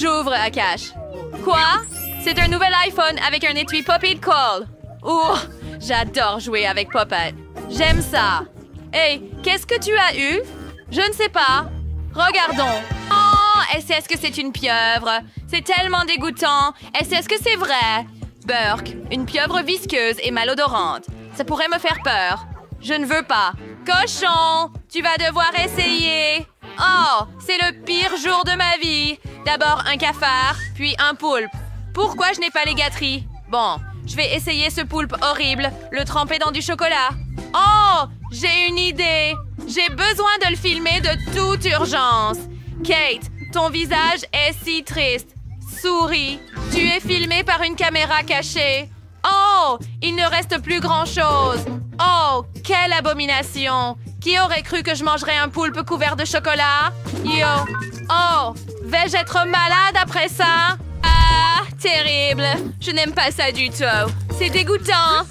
J'ouvre Akash. Quoi? C'est un nouvel iPhone avec un étui Poppy de colle. Ouh, j'adore jouer avec Poppet. J'aime ça. Hey, qu'est-ce que tu as eu? Je ne sais pas. Regardons. Oh, est-ce que c'est une pieuvre? C'est tellement dégoûtant. Est-ce que c'est vrai? Burk, une pieuvre visqueuse et malodorante. Ça pourrait me faire peur. Je ne veux pas. Cochon, tu vas devoir essayer. Oh, c'est le pire jour de ma vie. D'abord un cafard, puis un poulpe. Pourquoi je n'ai pas les gâteries? Bon, je vais essayer ce poulpe horrible, le tremper dans du chocolat. Oh, j'ai une idée. J'ai besoin de le filmer de toute urgence. Kate, ton visage est si triste. Souris, tu es filmée par une caméra cachée. Oh, il ne reste plus grand-chose. Oh, quelle abomination. Qui aurait cru que je mangerais un poulpe couvert de chocolat? Yo. Oh, vais-je être malade après ça? Ah, terrible. Je n'aime pas ça du tout. C'est dégoûtant.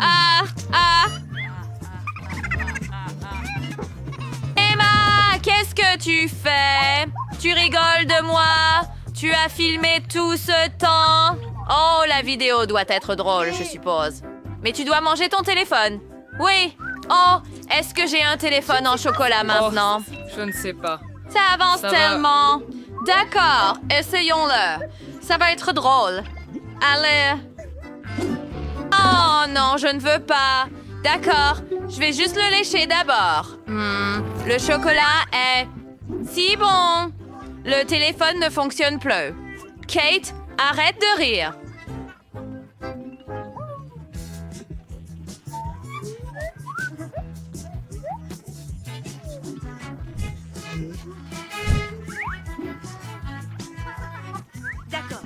Ah. Emma, qu'est-ce que tu fais? Tu rigoles de moi? Tu as filmé tout ce temps? Oh, la vidéo doit être drôle, je suppose. Mais tu dois manger ton téléphone. Oui. Oh, est-ce que j'ai un téléphone en chocolat maintenant? Oh, je ne sais pas. Ça avance tellement. D'accord, essayons-le. Ça va être drôle. Allez. Oh non, je ne veux pas. D'accord, je vais juste le lécher d'abord. Le chocolat est si bon. Le téléphone ne fonctionne plus. Kate, arrête de rire. D'accord.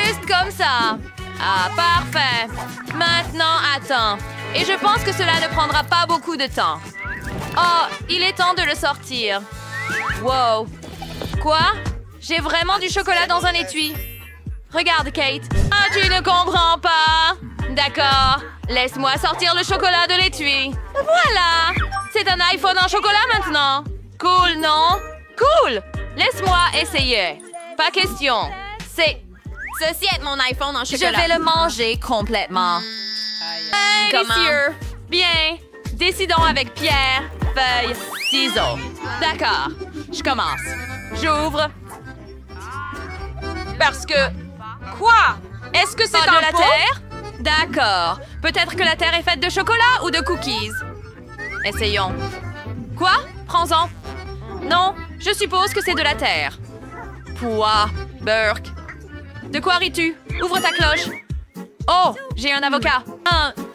Juste comme ça. Ah, parfait. Maintenant, attends. Et je pense que cela ne prendra pas beaucoup de temps. Oh, il est temps de le sortir. Wow. Quoi? J'ai vraiment du chocolat dans un étui. Regarde, Kate. Ah, tu ne comprends pas. D'accord. Laisse-moi sortir le chocolat de l'étui. Voilà. C'est un iPhone en chocolat maintenant. Cool, non? Cool. Laisse-moi essayer. Pas question. Ceci est mon iPhone en chocolat. Je vais le manger complètement. Délicieux. Bien. Décidons avec pierre, feuille, ciseaux. D'accord. Je commence. J'ouvre. Parce que... Quoi? Est-ce que c'est Pas de un la pot? terre? D'accord. Peut-être que la terre est faite de chocolat ou de cookies. Essayons. Quoi? Prends-en. Non, je suppose que c'est de la terre. Pouah, Burk. De quoi ris-tu? Ouvre ta cloche. Oh, j'ai un avocat.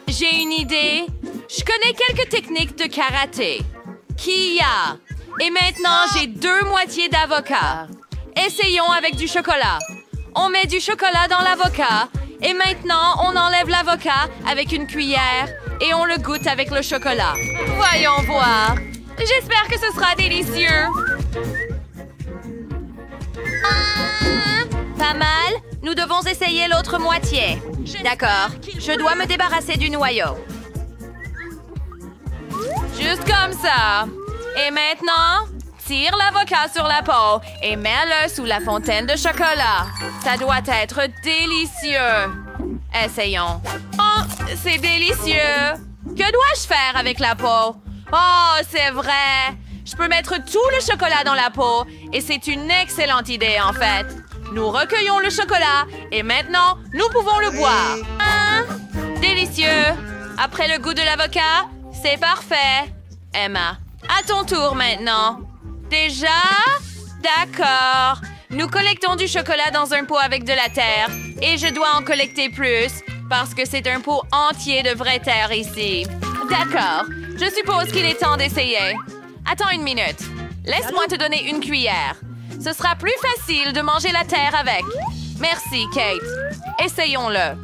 J'ai une idée. Je connais quelques techniques de karaté. Kia. Et maintenant, j'ai 2 moitiés d'avocat. Essayons avec du chocolat. On met du chocolat dans l'avocat. Et maintenant, on enlève l'avocat avec une cuillère et on le goûte avec le chocolat. Voyons voir. J'espère que ce sera délicieux. Pas mal. Nous devons essayer l'autre moitié. D'accord. Je dois me débarrasser du noyau. Juste comme ça. Et maintenant, tire l'avocat sur la peau et mets-le sous la fontaine de chocolat. Ça doit être délicieux. Essayons. Oh, c'est délicieux. Que dois-je faire avec la peau? Oh, c'est vrai. Je peux mettre tout le chocolat dans la peau et c'est une excellente idée en fait. Nous recueillons le chocolat et maintenant, nous pouvons le boire. Délicieux. Après le goût de l'avocat, c'est parfait. Emma, à ton tour maintenant. Déjà? D'accord. Nous collectons du chocolat dans un pot avec de la terre et je dois en collecter plus parce que c'est un pot entier de vraie terre ici. D'accord. Je suppose qu'il est temps d'essayer. Attends une minute. Laisse-moi te donner une cuillère. Ce sera plus facile de manger la terre avec. Merci, Kate. Essayons-le.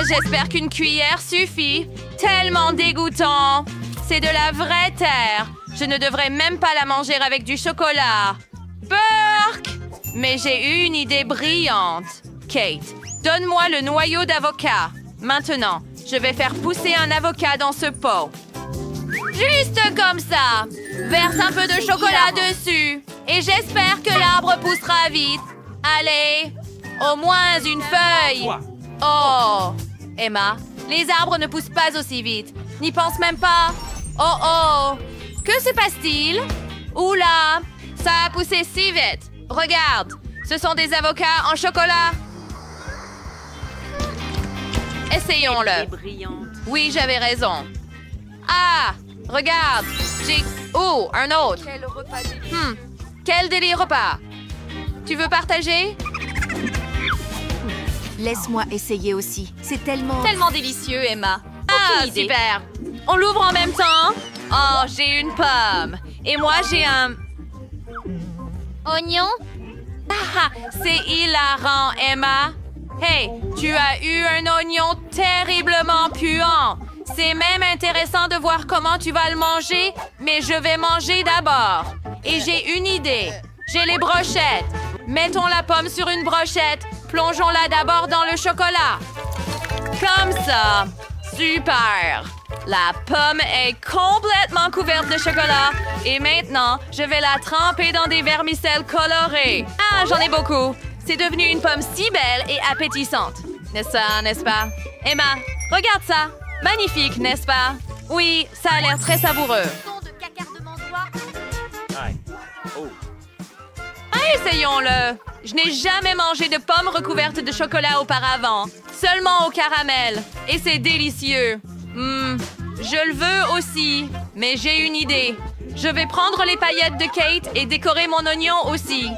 J'espère qu'une cuillère suffit. Tellement dégoûtant. C'est de la vraie terre. Je ne devrais même pas la manger avec du chocolat. Burk! Mais j'ai eu une idée brillante. Kate, donne-moi le noyau d'avocat. Maintenant, je vais faire pousser un avocat dans ce pot. Juste comme ça. Verse un peu de chocolat dessus. Et j'espère que l'arbre poussera vite. Allez, au moins une feuille. Oh, Emma, les arbres ne poussent pas aussi vite. N'y pense même pas. Oh oh, que se passe-t-il? Oula, ça a poussé si vite. Regarde, ce sont des avocats en chocolat. Essayons-le. Oui, j'avais raison. Ah, regarde, j'ai... Oh, un autre. Quel délire repas. Tu veux partager? Laisse-moi essayer aussi. C'est tellement... Tellement délicieux, Emma. Ah, Aucune idée. super. On l'ouvre en même temps. Oh, j'ai une pomme. Et moi, j'ai un... Oignon? Ah, c'est hilarant, Emma. Hey, tu as eu un oignon terriblement puant. C'est même intéressant de voir comment tu vas le manger, mais je vais manger d'abord. Et j'ai une idée. J'ai les brochettes. Mettons la pomme sur une brochette. Plongeons-la d'abord dans le chocolat. Comme ça. Super. La pomme est complètement couverte de chocolat. Et maintenant, je vais la tremper dans des vermicelles colorées. Ah, j'en ai beaucoup. C'est devenu une pomme si belle et appétissante. N'est-ce pas? Emma, regarde ça. Magnifique, n'est-ce pas? Oui, ça a l'air très savoureux. Essayons-le. Je n'ai jamais mangé de pommes recouvertes de chocolat auparavant. Seulement au caramel. Et c'est délicieux. Je le veux aussi. Mais j'ai une idée. Je vais prendre les paillettes de Kate et décorer mon oignon aussi.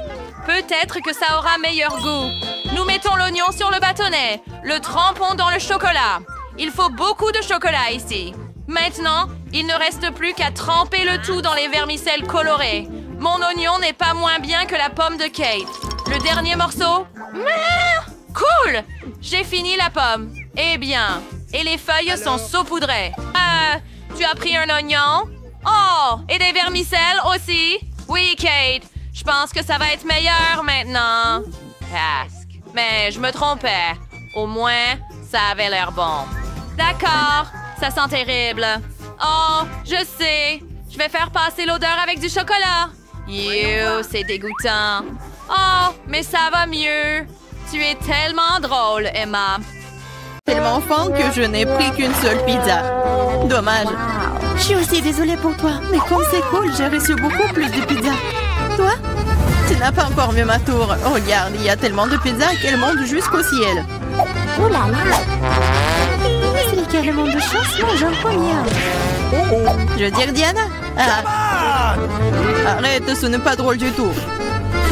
Peut-être que ça aura meilleur goût. Nous mettons l'oignon sur le bâtonnet. Le trempons dans le chocolat. Il faut beaucoup de chocolat ici. Maintenant, il ne reste plus qu'à tremper le tout dans les vermicelles colorées. Mon oignon n'est pas moins bien que la pomme de Kate. Le dernier morceau? Cool! J'ai fini la pomme. Eh bien, et les feuilles sont saupoudrées. Tu as pris un oignon? Oh, et des vermicelles aussi? Oui, Kate. Je pense que ça va être meilleur maintenant. Presque. Mais je me trompais. Au moins, ça avait l'air bon. D'accord, ça sent terrible. Oh, je sais. Je vais faire passer l'odeur avec du chocolat. C'est dégoûtant. Oh, mais ça va mieux. Tu es tellement drôle, Emma. Tellement faim que je n'ai pris qu'une seule pizza. Dommage. Je suis aussi désolée pour toi, mais comme c'est cool, j'ai reçu beaucoup plus de pizza. Toi? Tu n'as pas encore vu ma tour. Regarde, il y a tellement de pizzas qu'elle monte jusqu'au ciel. Oh là là! C'est carrément de chance, mange un première. Je veux dire, Diana? Arrête, ce n'est pas drôle du tout.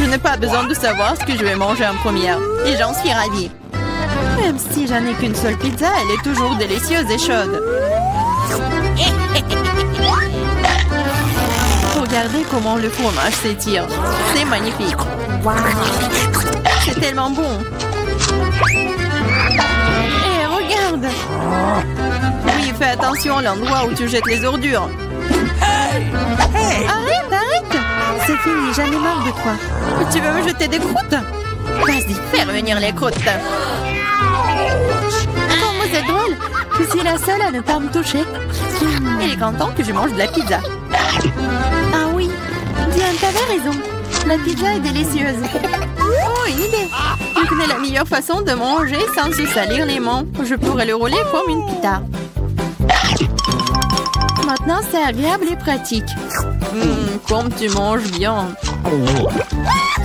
Je n'ai pas besoin de savoir ce que je vais manger en première. Et j'en suis ravie. Même si j'en ai qu'une seule pizza, elle est toujours délicieuse et chaude. Regardez comment le fromage s'étire. C'est magnifique. C'est tellement bon. Et regarde. Oui, fais attention à l'endroit où tu jettes les ordures. Arrête. C'est fini, j'en ai marre de toi. Tu veux me jeter des croûtes? Vas-y, fais revenir les croûtes. Comment c'est drôle. Je suis la seule à ne pas me toucher. Il est content que je mange de la pizza. Ah oui, Diane, t'avais raison. La pizza est délicieuse. Oh, une idée. Je connais la meilleure façon de manger sans se salir les mains. Je pourrais le rouler comme une pita. Maintenant, c'est agréable et pratique. Comme tu manges bien.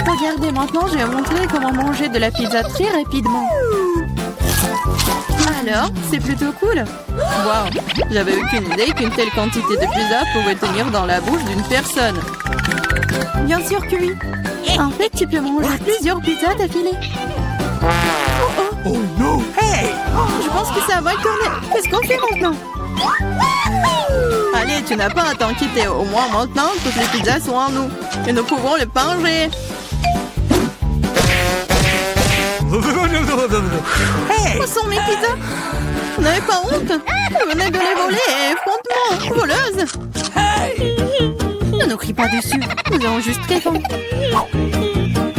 Regardez, maintenant, je vais montrer comment manger de la pizza très rapidement. Alors, c'est plutôt cool. Wow, j'avais aucune idée qu'une telle quantité de pizza pouvait tenir dans la bouche d'une personne. Bien sûr que oui. En fait, tu peux manger plusieurs pizzas d'affilée. Oh non, hey! Je pense que ça va tourner. Qu'est-ce qu'on fait maintenant? Allez, tu n'as pas à t'inquiéter. Au moins maintenant, toutes les pizzas sont en nous. Et nous pouvons les manger. Où sont mes pizzas? Vous n'avez pas honte? Vous venez de les voler et frontement, voleuse. Ne nous crie pas dessus. Nous avons juste très faim.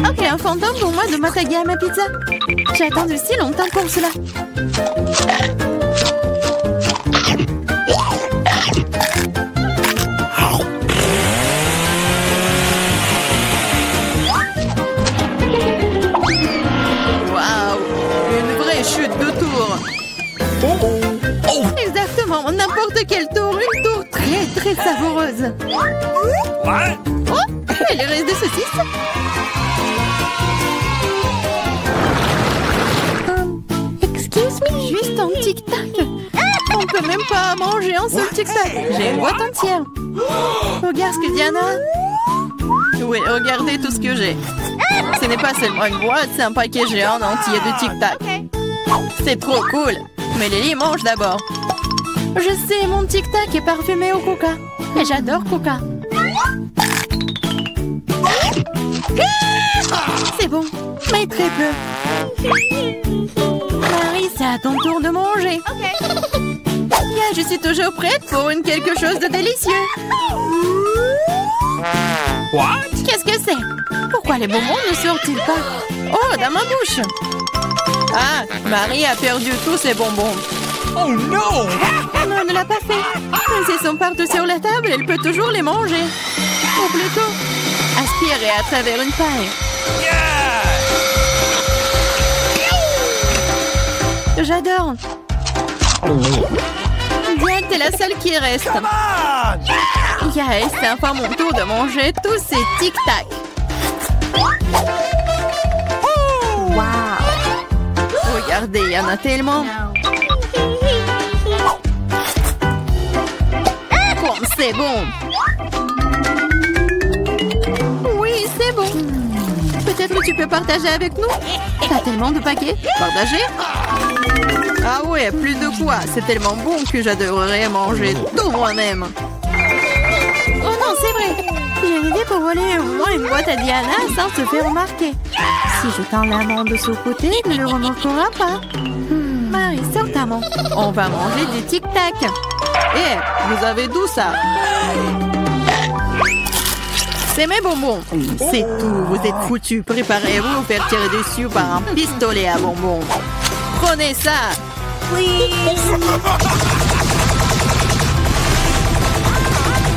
Ok, un fantôme pour moi de m'attaquer à ma pizza. J'ai attendu si longtemps pour cela. n'importe quel tour, une tour très savoureuse. Oh, il reste des saucisses. Excuse me. Juste un tic-tac. On peut même pas manger un seul tic-tac. J'ai une boîte entière. Regarde ce que Diana a. Oui, regardez tout ce que j'ai. Ce n'est pas seulement une boîte, c'est un paquet géant entier de tic-tac. C'est trop cool. Mais Lily mange d'abord. Je sais, mon tic-tac est parfumé au coca. Et j'adore coca. C'est bon, mais très peu. Marie, c'est à ton tour de manger. Yeah, je suis toujours prête pour quelque chose de délicieux. Qu'est-ce que c'est? Pourquoi les bonbons ne sortent-ils pas? Oh, dans ma bouche. Ah, Marie a perdu tous ses bonbons. Oh non! Non, elle ne l'a pas fait. S'ils sont partout sur la table, elle peut toujours les manger. Ou plutôt, aspirer à travers une paille. J'adore. Bien, t'es la seule qui reste. Yes, c'est enfin mon tour de manger tous ces tic-tac. Wow. Regardez, il y en a tellement. Comme c'est bon. Oui, c'est bon. Peut-être que tu peux partager avec nous? T'as tellement de paquets. Partager? Ah ouais, plus de quoi. C'est tellement bon que j'adorerais manger tout moi-même. Oh non, c'est vrai. J'ai une idée pour voler au moins une boîte à Diana sans se faire remarquer. Si je tends la main de ce côté, il ne le remarquera pas. Marie, sors ta main. On va manger des tic-tac. Eh, vous avez d'où ça? C'est mes bonbons. C'est tout, vous êtes foutus. Préparez-vous à vous faire tirer dessus par un pistolet à bonbons. Prenez ça.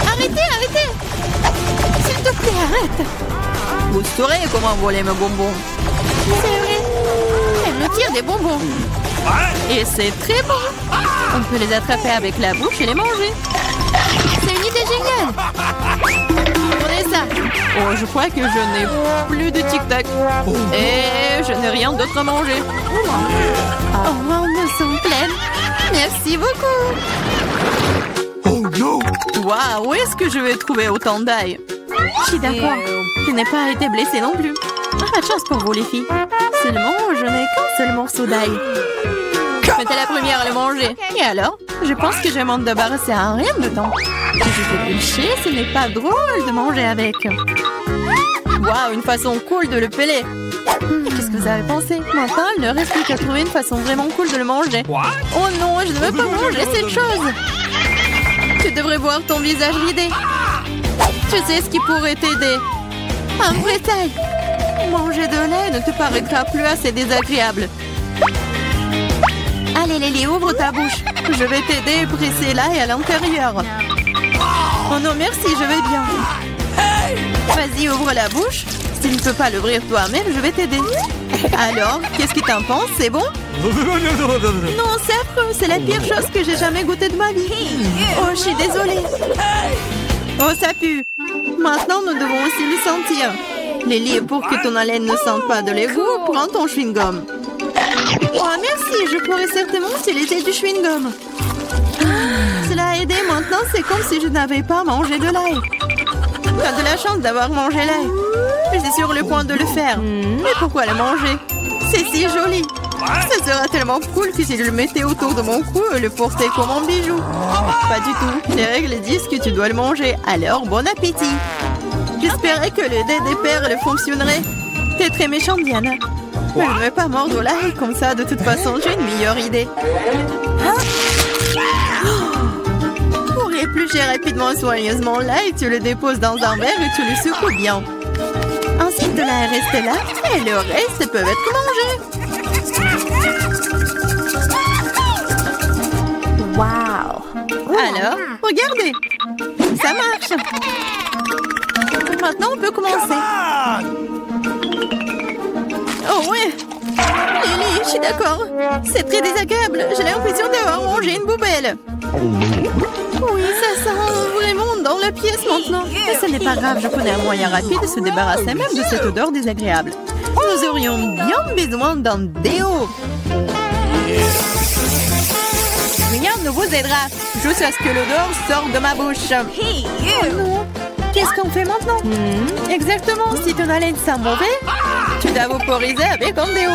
Arrêtez, arrêtez. S'il te plaît, arrête. Vous saurez comment voler mes bonbons. C'est vrai. Elle me tire des bonbons. Et c'est très bon. On peut les attraper avec la bouche et les manger. C'est une idée géniale. Prenez ça. Oh, je crois que je n'ai plus de tic-tac. Et je n'ai rien d'autre à manger. Oh, nous sommes pleines. Merci beaucoup. Oh non! Waouh, où est-ce que je vais trouver autant d'ail? Je suis d'accord. Je n'ai pas été blessée non plus. Pas de chance pour vous, les filles. Seulement, je n'ai qu'un seul morceau d'ail. J'étais la première à le manger. Et alors? Je pense que je vais m'en débarrasser en rien de temps. Si je fais pêcher, ce n'est pas drôle de manger avec. Waouh, une façon cool de le peler. Qu'est-ce que vous avez pensé? Maintenant, il ne reste plus qu'à trouver une façon vraiment cool de le manger. Oh non, je ne veux pas manger cette chose. Tu devrais voir ton visage ridé. Tu sais ce qui pourrait t'aider. Un vrai taille. Manger de lait ne te paraîtra plus assez désagréable. Allez, Lily, ouvre ta bouche. Je vais t'aider à presser l'ail à l'intérieur. Oh non, merci, je vais bien. Vas-y, ouvre la bouche. Si tu ne peux pas l'ouvrir toi-même, je vais t'aider. Alors, qu'est-ce que t'en penses? C'est bon? Non, c'est affreux. C'est la pire chose que j'ai jamais goûté de ma vie. Oh, je suis désolée. Oh, ça pue. Maintenant, nous devons aussi le sentir. Lily, pour que ton haleine ne sente pas de l'égout, prends ton chewing-gum. Oh, merci. Je pourrais certainement utiliser du chewing-gum. Cela a aidé. Maintenant, c'est comme si je n'avais pas mangé de l'ail. Tu as de la chance d'avoir mangé l'ail. Je suis sur le point de le faire. Mais pourquoi le manger? C'est si joli. Ça sera tellement cool que si je le mettais autour de mon cou et le portais comme un bijou. Pas du tout. Les règles disent que tu dois le manger. Alors, bon appétit. J'espérais que le dé des perles fonctionnerait. T'es très méchante, Diana. Mais je ne vais pas mordre l'ail comme ça. De toute façon, j'ai une meilleure idée. Pour éplucher rapidement soigneusement l'ail, tu le déposes dans un verre et tu le secoues bien. Ensuite, de l'ail reste là et le reste peut être mangé. Wow. Alors, regardez. Ça marche. Maintenant, on peut commencer. Oh ouais. Lily, je suis d'accord. C'est très désagréable. J'ai l'impression d'avoir mangé une poubelle. Oui, ça sent vraiment dans la pièce maintenant. Mais ce n'est pas grave, je connais un moyen rapide de se débarrasser même de cette odeur désagréable. Nous aurions bien besoin d'un déo. Rien ne vous aidera, juste à ce que l'odeur sorte de ma bouche. Oh non, qu'est-ce qu'on fait maintenant? Exactement, si ton haleine sent mauvais, tu dois vaporiser avec un déo.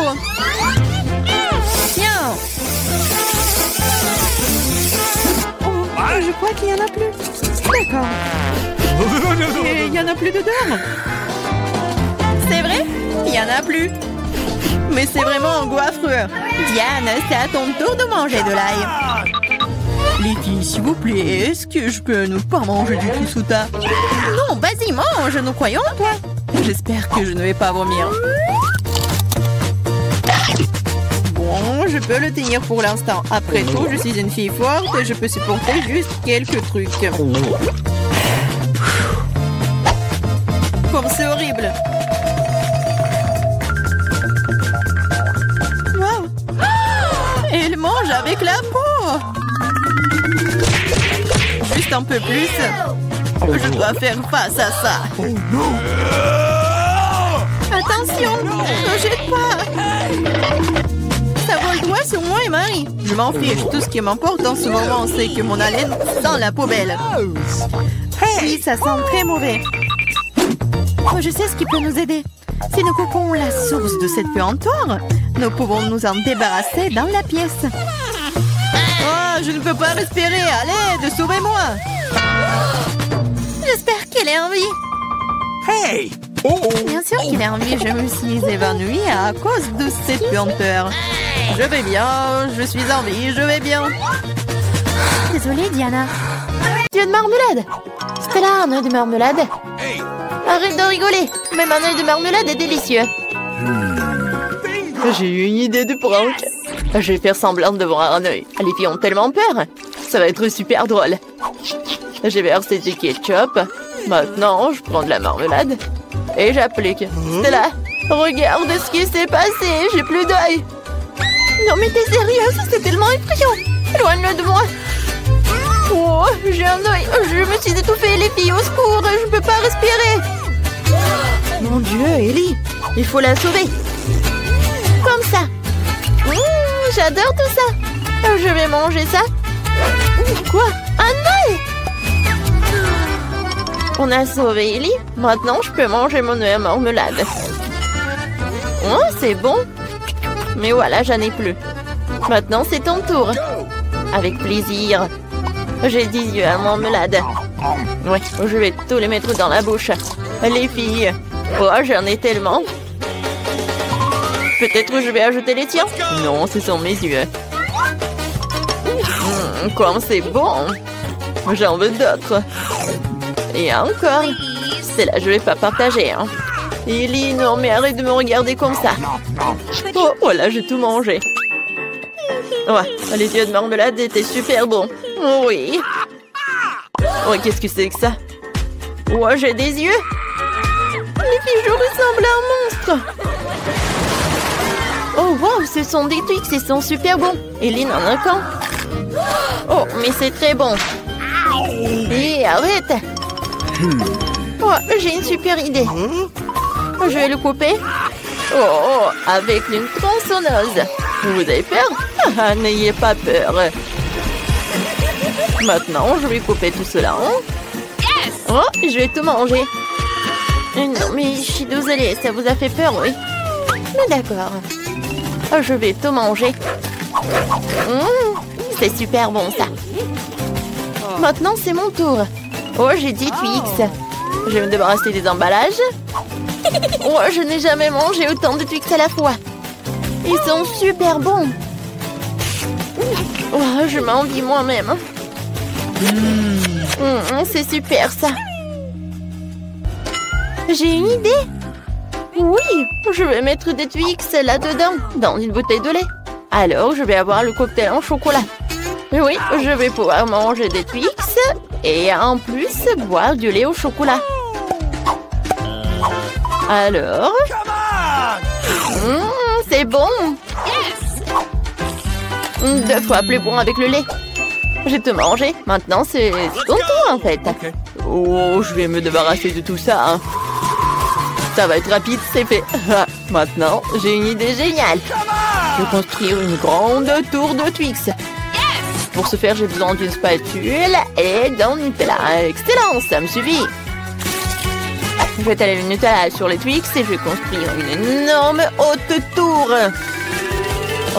Tiens. Oh, je crois qu'il n'y en a plus. D'accord. Et il n'y en a plus d'odeur. C'est vrai? Il n'y en a plus. Mais c'est vraiment un goût affreux. Diane, c'est à ton tour de manger de l'ail. Les filles, s'il vous plaît, est-ce que je peux ne pas manger du tout sous ta... Non, vas-y, mange, nous croyons en toi. J'espère que je ne vais pas vomir. Bon, je peux le tenir pour l'instant. Après tout, je suis une fille forte et je peux supporter juste quelques trucs. Comme c'est horrible. Wow. Elle mange avec la peau. Juste un peu plus. Je dois faire face à ça. Oh non! Attention, ne jette pas. Ça vole droit sur moi et Marie. Je m'en fiche. Tout ce qui m'importe en ce moment, c'est que mon haleine sent la poubelle. Oui, ça sent très mauvais. Oh, je sais ce qui peut nous aider. Si nous coupons la source de cette puanteur, nous pouvons nous en débarrasser dans la pièce. Oh, je ne peux pas respirer. Allez, sauvez-moi. J'espère qu'elle est en vie. Hey! Oh! Bien sûr qu'il est en vie. Je me suis évanouie à cause de cette puanteur. Je vais bien. Je suis en vie. Je vais bien. Désolée, Diana. Dieu de marmelade. C'était là un œuf de marmelade. Hey! Arrête de rigoler. Même un œuf de marmelade est délicieux. J'ai eu une idée de prank. Je vais faire semblant de voir un œil. Les filles ont tellement peur. Ça va être super drôle. J'ai versé du ketchup. Maintenant, je prends de la marmelade et j'applique. Stella, regarde ce qui s'est passé. J'ai plus d'œil. Non mais t'es sérieuse? C'est tellement effrayant. Éloigne-le de moi. Oh, j'ai un œil. Je me suis étouffée, les filles. Au secours, je peux pas respirer. Mon Dieu, Ellie. Il faut la sauver. Comme ça. J'adore tout ça. Je vais manger ça. Quoi? Un œil? On a sauvé Ellie. Maintenant, je peux manger mon œuf à marmelade. Oh, c'est bon. Mais voilà, j'en ai plus. Maintenant, c'est ton tour. Avec plaisir. J'ai 10 yeux à marmelade. Ouais, je vais tous les mettre dans la bouche. Les filles. Oh, j'en ai tellement. Peut-être je vais ajouter les tiens. Non, ce sont mes yeux. Comme c'est bon. J'en veux d'autres. Et encore. C'est là, je vais pas partager. Hein. Ellie, non, mais arrête de me regarder comme ça. Oh, voilà, j'ai tout mangé. Ouais, les yeux de marmelade étaient super bons. Oui. Oh, qu'est-ce que c'est que ça? Oh, j'ai des yeux. Les filles, je ressemble à un monstre. Oh, wow, ce sont des Twix, ils sont super bons. Ellie en a qu'un. Oh, mais c'est très bon. Et arrête. Oh, j'ai une super idée. Je vais le couper. Oh, avec une tronçonneuse. Vous avez peur? Ah, n'ayez pas peur. Maintenant, je vais couper tout cela. Oh, je vais tout manger. Non, mais je suis désolée, ça vous a fait peur, oui? Mais d'accord. Je vais tout manger. C'est super bon, ça. Maintenant, c'est mon tour. Oh, j'ai 10 Twix. Je vais me débarrasser des emballages. Oh, je n'ai jamais mangé autant de Twix à la fois. Ils sont super bons. Oh, je m'envie moi-même. C'est super, ça. J'ai une idée. Oui, je vais mettre des Twix là-dedans, dans une bouteille de lait. Alors, je vais avoir le cocktail en chocolat. Oui, je vais pouvoir manger des Twix et en plus boire du lait au chocolat. Alors... c'est bon. 2 fois plus bon avec le lait. J'ai tout mangé. Maintenant, c'est ton tour, en fait. Okay. Oh, je vais me débarrasser de tout ça. Hein. Ça va être rapide, c'est fait. Maintenant, j'ai une idée géniale. Je vais construire une grande tour de Twix. Pour ce faire, j'ai besoin d'une spatule et d'un Nutella. Excellent, ça me suffit. Je vais étaler le Nutella sur les Twix et je vais construire une énorme haute tour.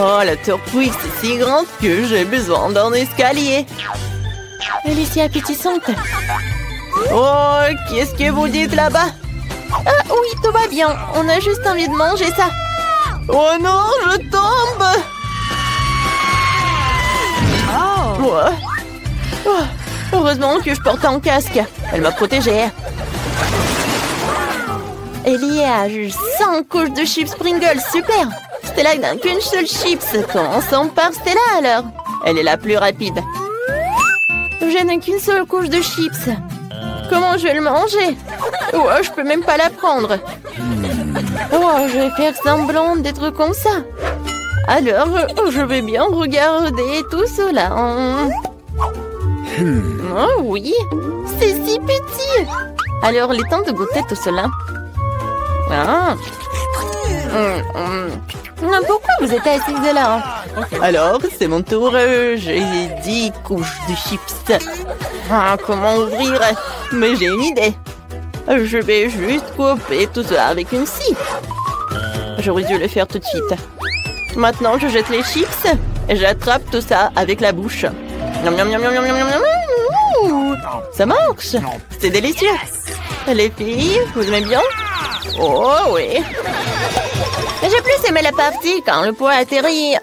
Oh, la tour Twix est si grande que j'ai besoin d'un escalier. Elle est si appétissante. Oh, qu'est-ce que vous dites là-bas? Ah oui, tout va bien. On a juste envie de manger ça. Oh non, je tombe. Ouais. Oh, heureusement que je porte un casque. Elle m'a protégée. Ellie a juste 100 couches de chips Pringles. Super. Stella n'a qu'une seule chips. Commençons par Stella alors. Elle est la plus rapide. Je n'ai qu'une seule couche de chips. Comment je vais le manger? Oh, je peux même pas la prendre. Oh, je vais faire semblant d'être comme ça. Alors, je vais bien regarder tout cela. Oh oui, c'est si petit. Alors, il est temps de goûter tout cela. Ah. Pourquoi vous êtes assise là? Alors, c'est mon tour. J'ai 10 couches de chips. Ah, comment ouvrir? Mais j'ai une idée. Je vais juste couper tout ça avec une scie. J'aurais dû le faire tout de suite. Maintenant, je jette les chips et j'attrape tout ça avec la bouche. Miam, miam, miam, miam, miam, miam, miam. Ça marche. C'est délicieux. Les filles, vous aimez bien? Oh oui. J'ai plus aimé la partie quand le pot a atterri.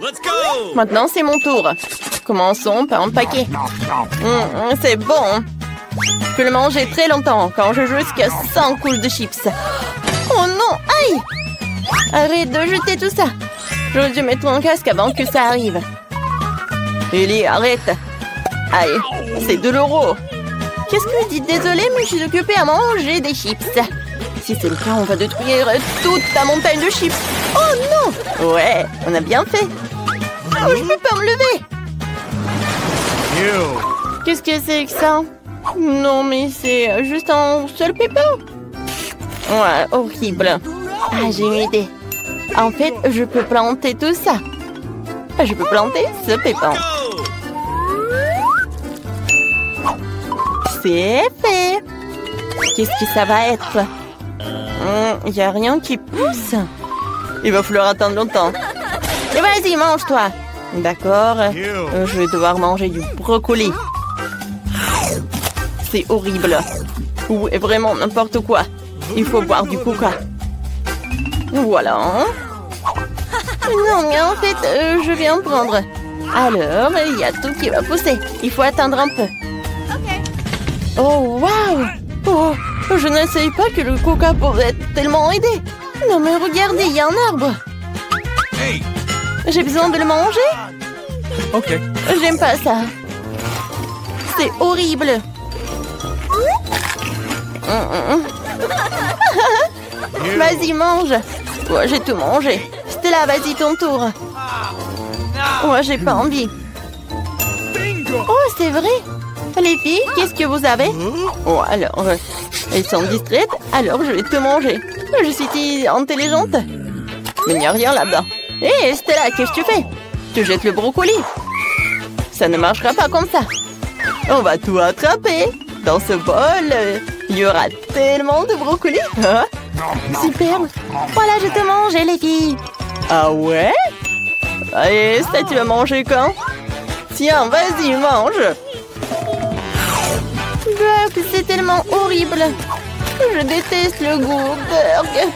Maintenant, c'est mon tour. Commençons par empaquer. C'est bon. Je peux le manger très longtemps quand je joue jusqu'à 100 couches de chips. Oh non, aïe! Arrête de jeter tout ça. J'aurais dû mettre mon casque avant que ça arrive. Ellie, arrête. Aïe, c'est de l'euro. Qu'est-ce que vous dites? Désolée, mais je suis occupée à manger des chips. Si c'est le cas, on va détruire toute ta montagne de chips. Oh non! Ouais, on a bien fait. Oh, je peux pas me lever. Qu'est-ce que c'est que ça? Non, mais c'est juste un seul pépin. Ouais, horrible. Ah, j'ai une idée. En fait, je peux planter tout ça. Je peux planter ce pépin. C'est fait. Qu'est-ce que ça va être? Il n'y a rien qui pousse. Il va falloir attendre longtemps. Et vas-y, mange-toi. D'accord. Je vais devoir manger du brocoli. C'est horrible. Ou vraiment n'importe quoi. Il faut boire du coca. Voilà. Non, mais en fait, je viens prendre. Alors, il y a tout qui va pousser. Il faut attendre un peu. Oh, waouh! Oh, je ne savais pas que le coca pouvait tellement aider. Non, mais regardez, il y a un arbre. J'ai besoin de le manger? Ok. J'aime pas ça. C'est horrible. Vas-y, mange. Ouais, j'ai tout mangé. Stella, vas-y, ton tour. Ouais, j'ai pas envie. Oh, c'est vrai. Les filles, qu'est-ce que vous avez? Oh, alors, elles sont distraites, alors je vais tout manger. Je suis si intelligente. Mais il n'y a rien là-bas. Hé, Stella, qu'est-ce que tu fais? Tu jettes le brocoli. Ça ne marchera pas comme ça. On va tout attraper. Dans ce bol, il y aura tellement de brocoli. Hein? Super. Voilà, je te mange, les filles. Ah ouais? Allez, ça, tu vas manger quand? Tiens, vas-y, mange. C'est tellement horrible. Je déteste le goût burg.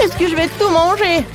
Est-ce que je vais tout manger?